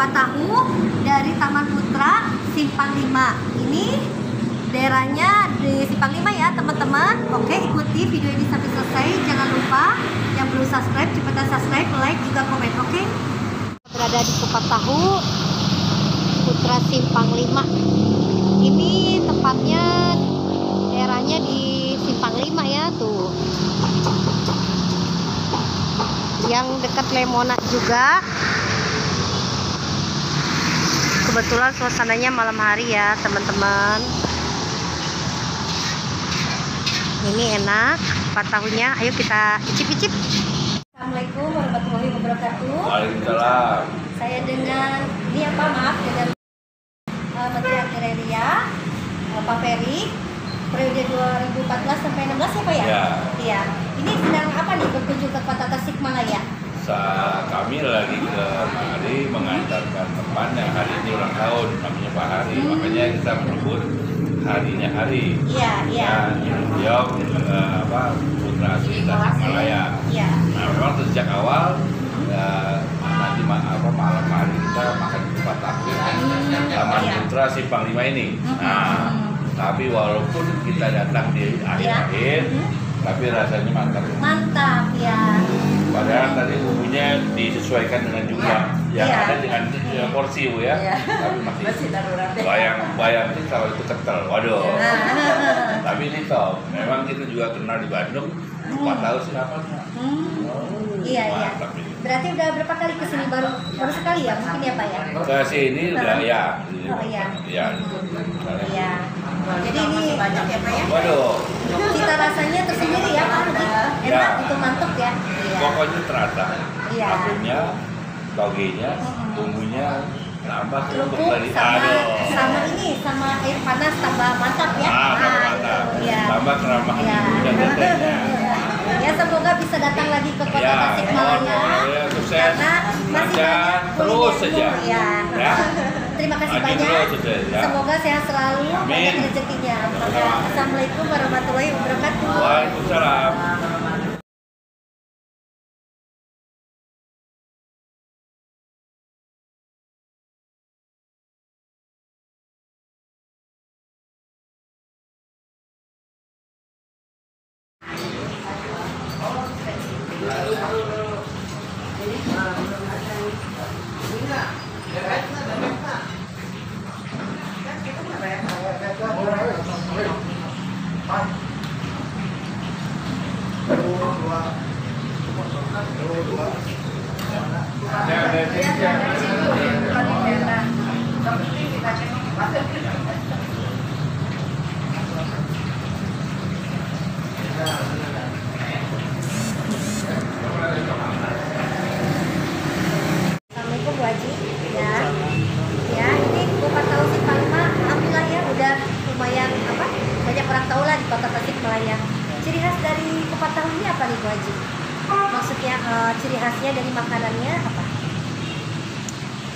kupat tahu dari Taman Putra Simpang 5. Ini daerahnya di Simpang 5 ya teman-teman. Oke, ikuti video ini sampai selesai. Jangan lupa yang belum subscribe cepetan subscribe, like juga komen. Oke. Berada di kupat tahu Putra Simpang 5. Ini tempatnya daerahnya di Simpang 5 ya tuh. Yang dekat Lemonat juga. Kebetulan suasananya malam hari ya teman-teman. Ini enak kupat tahunya. Ayo kita icip-icip. Assalamualaikum warahmatullahi wabarakatuh. Waalaikumsalam. Saya dengan dengan Menteri Agraria Pak Ferry periode 2014 sampai 16 ya Pak ya? Iya. Ini sedang apa nih berkunjung ke Kota Tasikmalaya? Kami lagi kemari mengantarkan teman yang hari ini ulang tahun, namanya Pak Hari. Makanya kita menyebut harinya Hari. Iya, iya. Beliau Putra Asli Tasikmalaya. Iya. Nah, memang sejak awal nanti malam hari kita makan kupat tahu Taman Putra Simpang 5 ini. Nah, tapi walaupun kita datang di akhir-akhir, tapi rasanya mantap. Mantap ya. Padahal tadi bumbunya disesuaikan dengan jumlah yang ada dengan porsi Bu ya. Tapi masih bayang sih kalau itu kental. Waduh. Tapi ini top. Memang kita juga kenal di Bandung. Kupat tahu siapa? Iya. Berarti udah berapa kali kesini baru sekali ya mungkin ya Pak ya? Kesini udah ya. Oh iya. Iya. Iya. Jadi ini banyak ya Pak ya? Waduh. Cita rasanya tersendiri ya Pak. Enak itu mantap ya. Pokoknya terasa. Iya. Tahunya, togenya, bumbunya nambah kerupuk sama ini sama air panas tambah mantap ya. Mantap. Iya. Tambah keramahan ibu dan tetehnya. Ya semoga bisa datang lagi ke Kota Tasikmalaya. Ya, sukses. Karena masih banyak terus saja. Ya. Terima kasih banyak. Semoga sehat selalu, banyak rezekinya. Assalamualaikum warahmatullahi wabarakatuh. Waalaikumsalam. Assalamualaikum Bu Haji. Ya ini kupat tahu Simpang 5. Alhamdulillah ya udah lumayan banyak orang tahu lah di Kota Tasikmalaya. Ciri khas dari kupat tahu ini apa nih Bu Haji? Maksudnya ciri khasnya dari makanannya apa?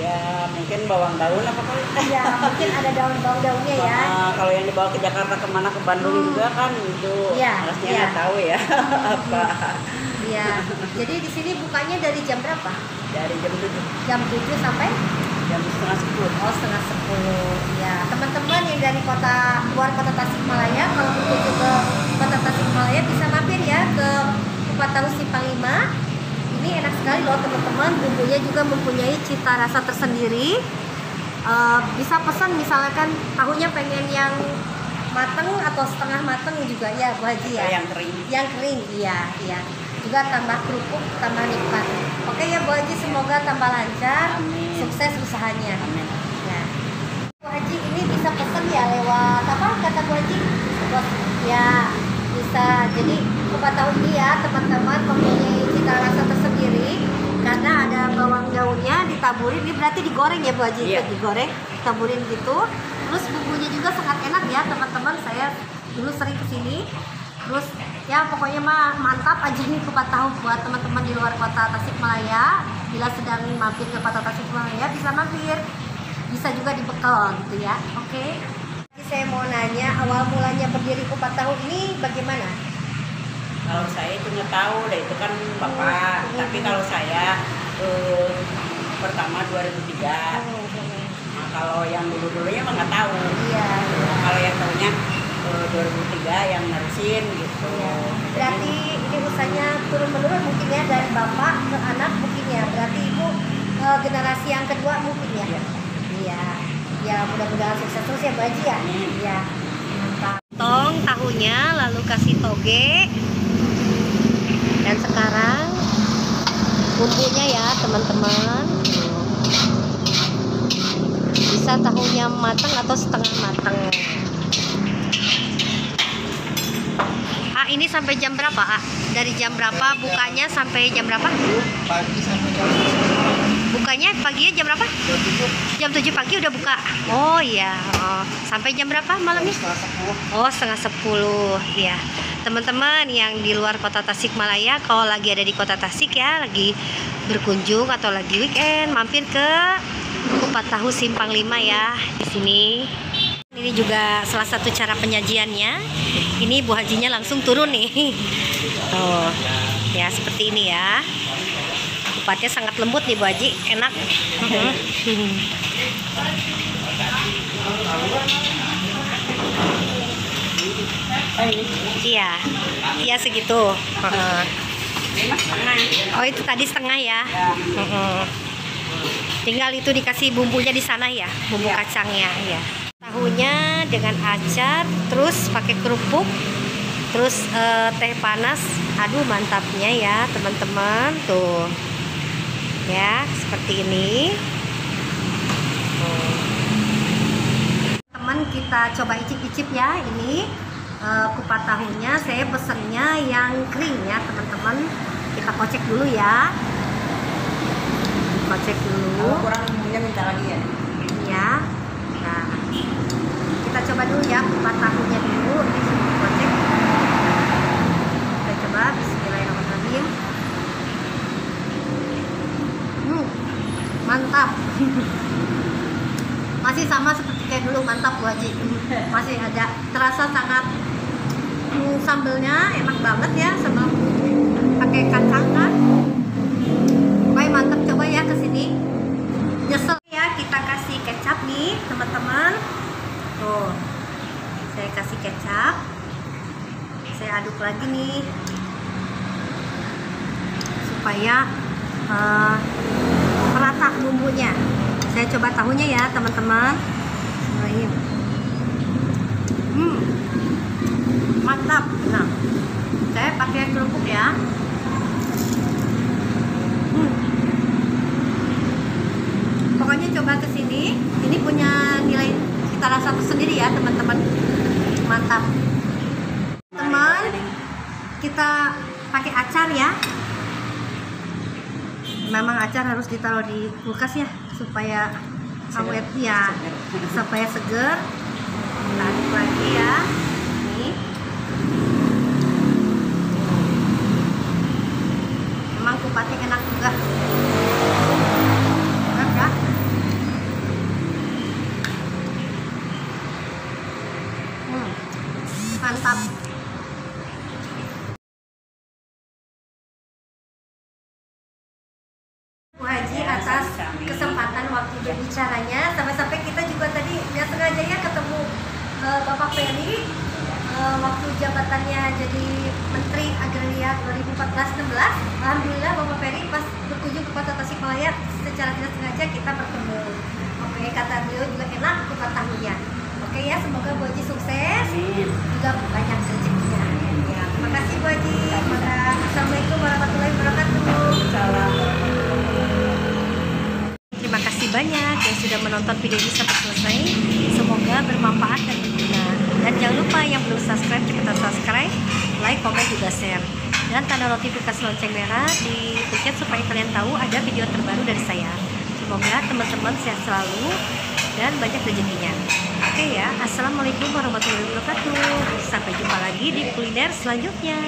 Ya mungkin bawang daun apa kali? Ya mungkin ada daun-daunnya ya. Kalau yang dibawa ke Jakarta kemana ke Bandung juga kan itu rasanya nggak tahu ya apa. Iya. Jadi di sini bukanya dari jam berapa? Dari jam 7. Jam 7 sampai jam setengah 10. Oh, setengah 10. Ya, teman-teman yang dari luar Kota Tasikmalaya kalau berkunjung ke Kota Tasikmalaya bisa mampir ya ke Kupat Tahu Simpang 5. Ini enak sekali loh teman-teman, bumbunya juga mempunyai cita rasa tersendiri. Bisa pesan misalkan tahunya pengen yang mateng atau setengah mateng juga ya Bu Haji ya. Yang kering. Yang kering, iya. Juga tambah kerupuk, tambah nikmat. Oke ya Bu Haji, semoga tambah lancar. Amin. Sukses usahanya. Amin. Ya. Bu Haji ini bisa pesan ya lewat apa kata Bu Haji? Ya bisa. Jadi kupat tahu ini ya teman-teman mempunyai cita rasa tersendiri karena ada bawang daunnya ditaburin. Ini berarti digoreng ya Bu Haji? Iya. Digoreng, taburin gitu. Terus bumbunya juga sangat enak ya teman-teman. Saya dulu sering kesini. Terus ya pokoknya mah mantap aja nih kupat tahu buat teman-teman di luar Kota Tasikmalaya. Bila sedang mampir ke Kota Tasikmalaya bisa mampir, bisa juga dibekal gitu ya. Oke. Jadi saya mau nanya awal mulanya berdiri kupat tahu ini bagaimana? Kalau saya itu nggak tahu deh, itu kan bapak. Tapi kalau saya pertama 2003. Nah, kalau yang dulu-dulunya mah nggak tahu. Iya. Kalau yang tahunya 2003 yang nerusin gitu. Iya. Berarti ini usahanya turun-menurun mungkin ya, dari bapak ke anak mungkin ya. Berarti ibu generasi yang kedua mungkin ya. Iya. Iya. Ya mudah-mudahan sukses terus ya Bu Haji ya. Iya. Mantap. Potong tahunya lalu kasih toge. Dan sekarang bumbunya ya teman-teman. Bisa tahunya matang atau setengah matang. Ini sampai jam berapa, Dari jam berapa bukanya sampai jam berapa? Pagi sampai jam Bukanya paginya jam berapa? 7. Jam 7 pagi udah buka. Oh iya. Sampai jam berapa malamnya? Setengah 10. Iya. Teman-teman yang di luar kota Tasikmalaya, kalau lagi ada di kota Tasik ya, lagi berkunjung atau lagi weekend, mampir ke Kupat Tahu Simpang 5 ya di sini. Ini juga salah satu cara penyajiannya. Ini Bu Hajinya langsung turun nih. Tuh, ya seperti ini ya. Kupatnya sangat lembut nih Bu Haji, enak. Iya, iya segitu. Oh itu tadi setengah ya. Tinggal itu dikasih bumbunya di sana ya, bumbu kacangnya ya. Tahunya dengan acar, terus pakai kerupuk, terus teh panas. Aduh mantapnya ya teman-teman, tuh ya seperti ini. Teman kita coba icip-icip ya. Ini kupat tahunya saya pesennya yang kering ya teman-teman. Kita kocek dulu ya. Kocek dulu. Kurang bumbunya minta lagi ya. Ya. Nah, kita coba dulu ya kupat tahunya dulu. Ini sebelum kocek. Kita coba. Bismillahirrahmanirrahim. Mantap. Masih sama seperti kayak dulu, mantap Bu Haji. Masih ada terasa sangat sambelnya enak banget ya, sama pakai kacang kan. Pokoknya mantap, coba ya kesini. Nyesel ya, kita kasih kecap nih teman-teman. Tuh, saya kasih kecap. Saya aduk lagi nih supaya merata bumbunya. Saya coba tahunya ya teman-teman. Mantap. Nah, saya pakai kerupuk ya. Pokoknya coba kesini. Ini punya nilai cita rasa tersendiri ya teman-teman. Mantap. Teman, kita pakai acar ya. Memang acar harus ditaruh di kulkas ya supaya awet ya, supaya seger. Kita aduk lagi ya. Nih. Memang kupatnya enak juga. Enak ya. Mantap. Bu Haji atas kesempatan waktu berbicaranya, sampai-sampai kita juga tadi nggak sengaja ya ketemu Bapak Ferry waktu jabatannya jadi Menteri Agraria 2014-16. Alhamdulillah Bapak Ferry pas berkunjung ke Kota Tasikmalaya secara tidak sengaja kita bertemu. Oke, kata beliau juga enak kupat tahunya. Oke ya, semoga Bu Haji sukses, juga banyak rezekinya. Ya, terima kasih Bu Haji. Assalamualaikum warahmatullahi wabarakatuh. Terima kasih banyak yang sudah menonton video ini sampai selesai. Semoga bermanfaat dan berguna. Dan jangan lupa yang belum subscribe, cepetan subscribe, like, komen, juga share. Dan tanda notifikasi lonceng merah dipencet supaya kalian tahu ada video terbaru dari saya. Semoga teman-teman sehat selalu dan banyak rezekinya. Oke ya, assalamualaikum warahmatullahi wabarakatuh. Sampai jumpa lagi di kuliner selanjutnya.